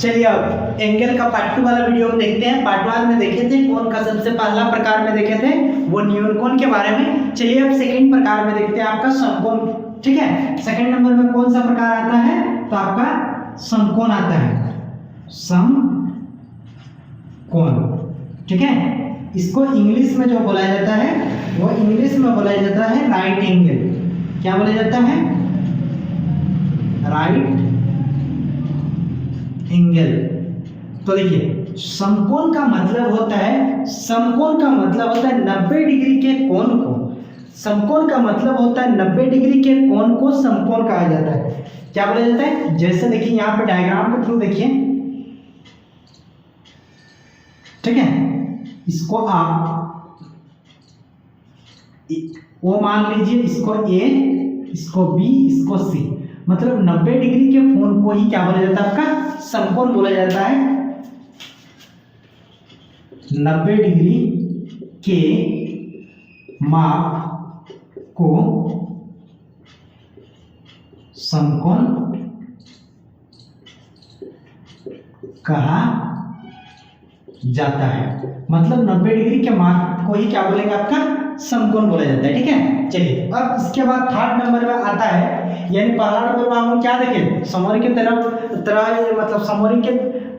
चलिए अब एंगल का पार्ट 2 वाला वीडियो हम देखते हैं। पार्ट 1 में देखे थे कोण का सबसे पहला प्रकार में देखे थे वो न्यून कोण के बारे में। चलिए अब सेकंड प्रकार में देखते हैं आपका समकोण। ठीक है, सेकंड नंबर में कौन सा प्रकार आता है तो आपका समकोण आता है, समकोण। ठीक है, इसको इंग्लिश में जो बोला जाता है वो इंग्लिश में बोला जाता है राइट एंगल। क्या बोला जाता है? Right angle. तो देखिए समकोण का मतलब होता है, समकोण का मतलब होता है 90 डिग्री के कोण को, समकोण का मतलब होता है 90 डिग्री के कोण को समकोण कहा जाता है। क्या बोला जाता है? जैसे देखिए यहाँ पे डायग्राम के थ्रू देखिए, ठीक है, इसको आप ओ मान लीजिए, इसको ए, इसको बी, इसको सी, मतलब 90 डिग्री के कोण को ही क्या बोला जाता है? आपका समकोण बोला जाता है। 90 डिग्री के माप को समकोण कहा जाता है। मतलब 90 डिग्री के माप को ही क्या बोलेंगे? आपका समकोण बोला जाता है। ठीक है, चलिए अब इसके बाद थर्ड नंबर में आता है, यानी पहला नंबर में हम क्या देखें? समोरी के तरह मतलब समोरी के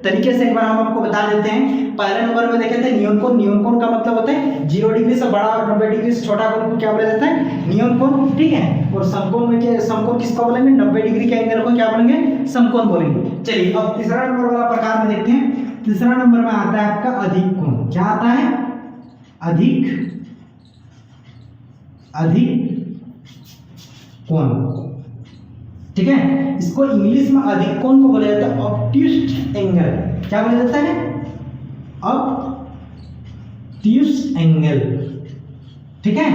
तरीके से एक बार हम आपको बता देते हैं। पहले नंबर में देखे थे न्यून कोण। न्यून कोण का मतलब होता है 0 डिग्री से बड़ा और 90 डिग्री से छोटा कोण को क्या बोला जाता है? न्यून कोण। ठीक है, और समकोण में क्या, समकोण किसको बोलेंगे? 90 डिग्री के एंगल को क्या बोलेंगे? समकोण बोलेंगे। चलिए अब तीसरा नंबर वाला प्रकार में देखते हैं। तीसरा नंबर में आता है आपका अधिक कोण। क्या आता है? अधिक कोण। ठीक है, इसको इंग्लिश में अधिक कोण को बोला जाता है ऑब्ट्यूज एंगल। क्या बोला जाता है? Obtuse angle. ठीक है,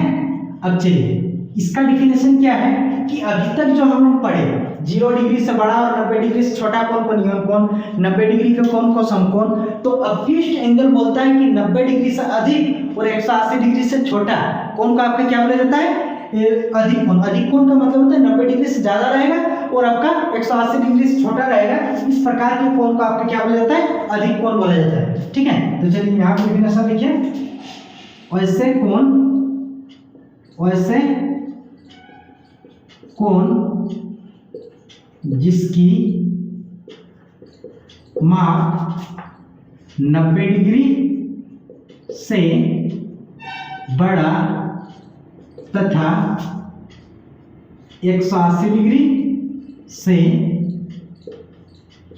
अब चलिए इसका डिफिनेशन क्या है कि अभी तक जो हम लोग पढ़े 0 डिग्री से बड़ा और 90 डिग्री से छोटा कोण को न्यून कोण, 90 डिग्री के कोण को समकोण। तो ऑब्ट्यूज एंगल बोलता है कि 90 डिग्री से अधिक और 180 डिग्री से छोटा कोण को आपका क्या बोला जाता है? अधिक कोण। अधिक कोण का मतलब होता है 90 डिग्री से ज्यादा रहेगा और आपका 180 डिग्री से छोटा रहेगा। इस प्रकार के कोण को आपका क्या बोला जाता है? अधिक कोण बोला जाता है। ठीक है, तो चलिए यहाँ पे डिफिनेशन देखिए, वैसे कोण जिसकी माप 90 डिग्री से बड़ा तथा 180 डिग्री से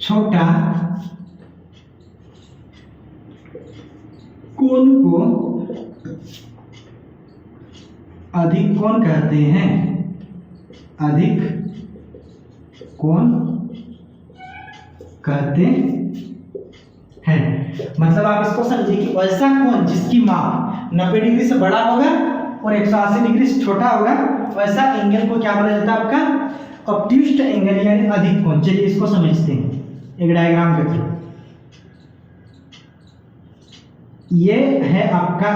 छोटा कोण को अधिक कोण कहते हैं। अधिक कोण कहते हैं। मतलब आप इसको समझिए कि ऐसा कोण जिसकी माप 90 डिग्री से बड़ा होगा और 180 डिग्री से छोटा होगा, वैसा एंगल को क्या बोला जाता है? आपका ऑब्ट्यूज एंगल यानी अधिक कोण। चलिए इसको समझते हैं एक डायग्राम के थ्रू। ये है आपका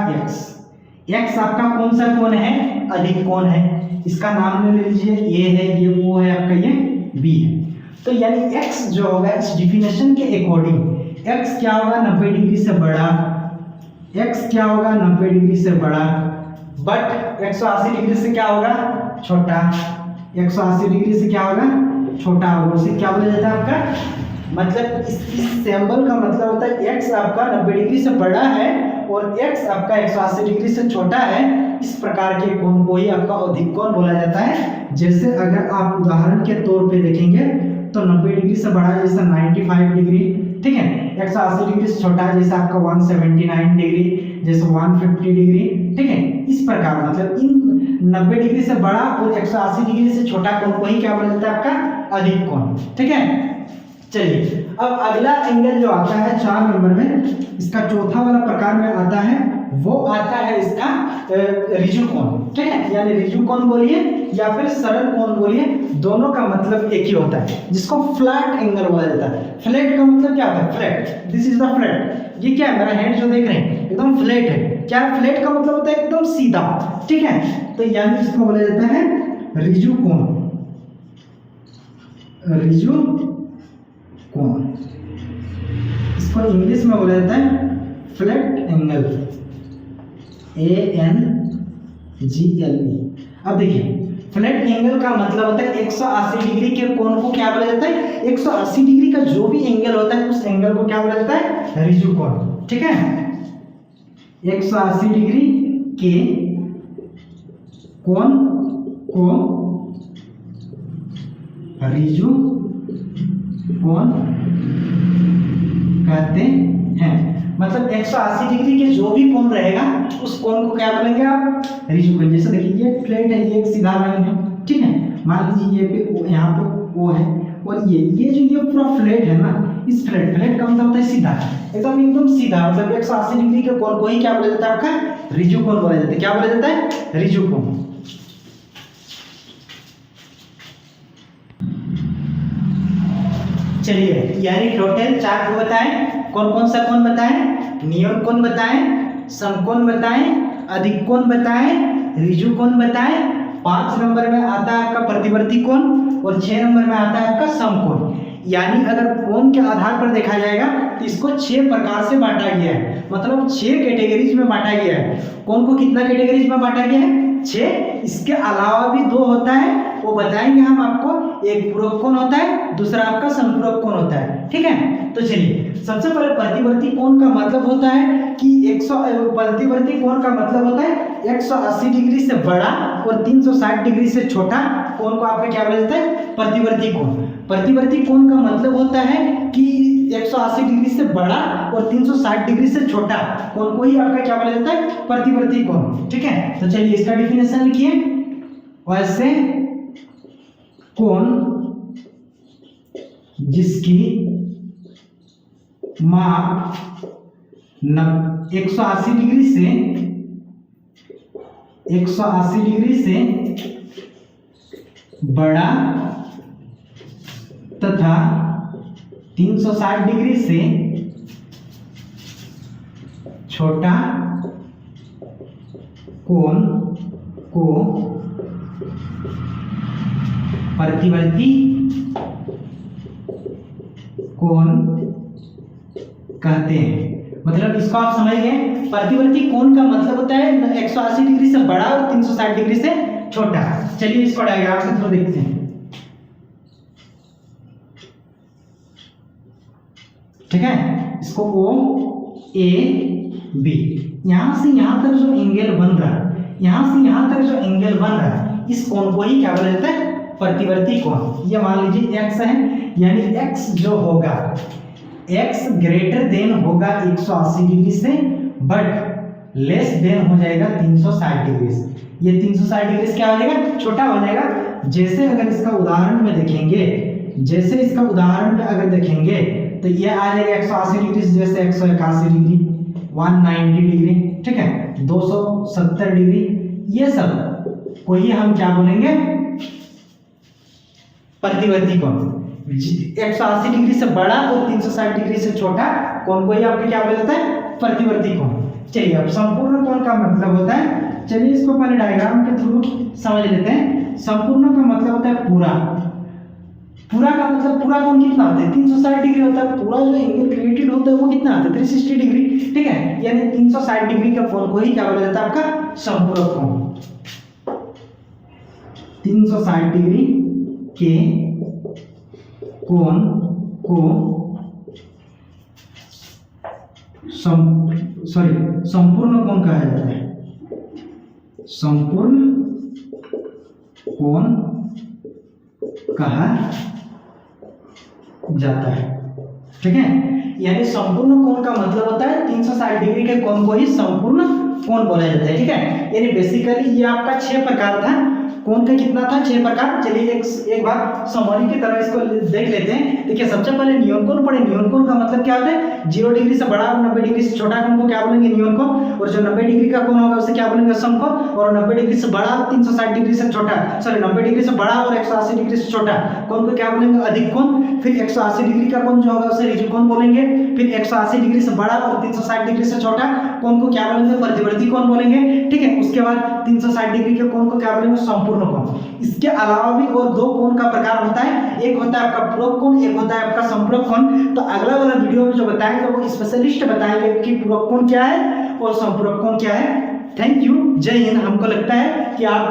x आपका कौन सा कोण है? अधिक कोण है। इसका नाम ले लीजिए, ये है, ये वो है आपका, ये b है। तो यानी x जो होगा इस डिफिनेशन के अकॉर्डिंग x क्या होगा? 90 डिग्री से बड़ा। x क्या होगा? 90 डिग्री से बड़ा, बट 180 डिग्री से क्या होगा? छोटा। 180 डिग्री से क्या होगा? छोटा होगा। उसे क्या बोला जाता है? आपका मतलब इस सिंबल का मतलब होता है x आपका 90 डिग्री से बड़ा है और x आपका 180 डिग्री से छोटा है। इस प्रकार के कोण को ही आपका अधिक कोण बोला जाता है। जैसे अगर आप उदाहरण के तौर पे देखेंगे तो 90 डिग्री से बड़ा जैसा 95 डिग्री, ठीक है, 180 डिग्री से छोटा जैसा आपका 179 डिग्री, जैसे 150 डिग्री। ठीक है, इस प्रकार मतलब इन 90 डिग्री से बड़ा और 180 डिग्री से छोटा कोण को ही क्या बोला जाता है? आपका अधिक कोण। ठीक है, चलिए अब अगला एंगल जो आता है 4 नंबर में, इसका चौथा वाला प्रकार में आता है, वो आता है इसका ऋजु कोण। ठीक है, यानी ऋजु कोण बोलिए या फिर सरल कोण बोलिए, दोनों का मतलब एक ही होता है, जिसको फ्लैट एंगल बोला जाता है। फ्लैट का मतलब क्या होता है? Flat, this is the flat. ये क्या है? मेरा हैंड जो देख रहे हैं एकदम फ्लैट है। क्या है? फ्लैट का मतलब होता है एकदम सीधा। ठीक है, तो यानी इसको बोला जाता है ऋजु कोण। ऋजु कोण। इसको इंग्लिश में बोला जाता है फ्लैट एंगल, ANGLE। अब देखिए फ्लैट एंगल का मतलब होता है 180 डिग्री के कोण को क्या बोला जाता है, 180 डिग्री का जो भी एंगल होता है उस एंगल को क्या बोला जाता है, रिजु कोण। ठीक है, 180 डिग्री के कोण को रिजु कोण कहते हैं। मतलब 180 डिग्री के जो भी कोण रहेगा उस कोण को क्या बोलेंगे आप, रिजु कोण। जैसे देखिए ये फ्लैट है, ये एक सीधा लाइन है, ठीक है, मान लीजिए ये पे यहाँ पे वो है और ये जो ये पूरा फ्लैट है ना, इस फ्लैट का मतलब होता है सीधा, एकदम सीधा, मतलब 180 डिग्री के कोण को ही क्या बोला जाता है, आपका रिजु कोण बोला जाता है। क्या बोला जाता है, रिजु कोण। चलिए यानी टोटल 4 को बताएं। कौन कौन सा कोण बताएं, नियन कोण बताएं, समकोण बताएं, अधिक कोण बताएं, रिजु कोण बताएं। 5 नंबर में आता है आपका प्रतिवर्ती कोण और 6 नंबर में आता है आपका समकोण। यानी अगर कोण के आधार पर देखा जाएगा तो इसको 6 प्रकार से बांटा गया है, मतलब 6 कैटेगरीज में बांटा गया है। कोण को कितना कैटेगरीज में बांटा गया है, 6। इसके अलावा भी 2 होता है, वो बताएंगे हम आपको। एक पूरक कोण होता है, दूसरा आपका समपूरक कोण होता है। ठीक है, तो चलिए सबसे पहले प्रतिवर्ती कोण का मतलब होता है कि प्रतिवर्ती कोण का मतलब होता है 180 डिग्री से बड़ा और 360 डिग्री से छोटा कोण को आपका क्या बोला जाता है, प्रतिवर्ती कोण। प्रतिवर्ती कोण का मतलब होता है कि 180 डिग्री से बड़ा और 360 डिग्री से छोटा कोण को ही आपका क्या बोला जाता है, प्रतिवर्ती कोण। ठीक है, तो चलिए इसका डेफिनेशन लिखिए। वैसे कोण जिसकी माप 180 डिग्री से बड़ा तथा 360 डिग्री से छोटा कोण को प्रतिवर्ती कोण कहते हैं। मतलब इसको आप समझ गए, प्रतिवर्ती कोण का मतलब होता है 180 डिग्री से बड़ा और 360 डिग्री से छोटा। चलिए इसको डायग्राम से थोड़ा देखते हैं। ठीक है, इसको OAB, यहां से यहां तक जो एंगल बन रहा है, यहां से यहां तक जो एंगल बन रहा है, इस कोण को ही क्या बोला जाता है, प्रतिवर्ती कोण। ये मान लीजिए x है, यानी x जो होगा, x ग्रेटर देन होगा 180 डिग्री से, बट लेस देन हो जाएगा 360 डिग्री से। ये 360 डिग्री से क्या हो जाएगा, छोटा हो जाएगा। जैसे अगर इसका उदाहरण में देखेंगे, अगर देखेंगे तो ये आ जाएगा 180 डिग्री से, जैसे 181 डिग्री, 190 डिग्री, ठीक है, 270 डिग्री, ये सब को ही हम क्या बोलेंगे, प्रतिवर्ती कोण। 180 डिग्री से बड़ा और 360 डिग्री से छोटा कोण को ही आपको क्या बोला जाता है, प्रतिवर्ती कोण। चलिए अब संपूर्ण कोण का मतलब होता है, चलिए इसको पहले डायग्राम के थ्रू समझ लेते हैं। संपूर्ण का मतलब होता है पूरा का मतलब पूरा कोण कितना होता है, 360 डिग्री होता है। पूरा जो एंगल क्रिएटेड होता है वो कितना आता है, 360 डिग्री। ठीक है, यानी 360 डिग्री का कोण को ही क्या बोला जाता है, आपका संपूरक कोण। 360 डिग्री के कोण को संपूर्ण कोण कहा जाता है, संपूर्ण कोण कहा जाता है। ठीक है, यानी संपूर्ण कोण का मतलब होता है 360 डिग्री के कोण को ही संपूर्ण कोण बोला जाता है। ठीक है, यानी बेसिकली ये आपका 6 प्रकार था। कोण का कितना था, 6 प्रकार। चलिए एक बार समरी की तरह इसको देख लेते हैं। देखिए सबसे पहले नियन कोण पढ़े। नियन कोण का मतलब क्या होता है, 0 डिग्री से बड़ा और 90 डिग्री से छोटा कोण को क्या बोलेंगे, नियन कोण। और जो 90 डिग्री का कोण होगा उसे क्या बोलेंगे, समकोण। और 90 डिग्री से बड़ा और 360 डिग्री से छोटा, 90 डिग्री से बड़ा और 180 डिग्री से छोटा कोण को क्या बोलेंगे, अधिक कोण। फिर 180 डिग्री का कोण जो होगा उसे रिजु कोण बोलेंगे। फिर 180 डिग्री से बड़ा और 360 डिग्री से छोटा कोण को क्या बोलेंगे, परिधिवर्ती कोण बोलेंगे, ठीक है। उसके बाद 360 डिग्री के कोण को क्या बोलेंगे, संपूर्ण कोण। इसके अलावा भी और दो कोण का प्रकार होता है, एक होता है आपका पूरक कोण, एक होता है आपका संपूरक कोण। तो अगला वाला वीडियो में जो बताएंगे वो स्पेशलिस्ट बताएंगे कि पूरक कोण क्या है और संपूरक कोण क्या है। थैंक यू, जय हिंद। हमको लगता है कि आप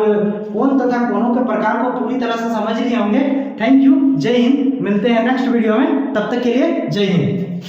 कोण तथा कोणों के प्रकार को पूरी तरह से समझ लिए होंगे। थैंक यू, जय हिंद। मिलते हैं नेक्स्ट वीडियो में, तब तक के लिए जय हिंद।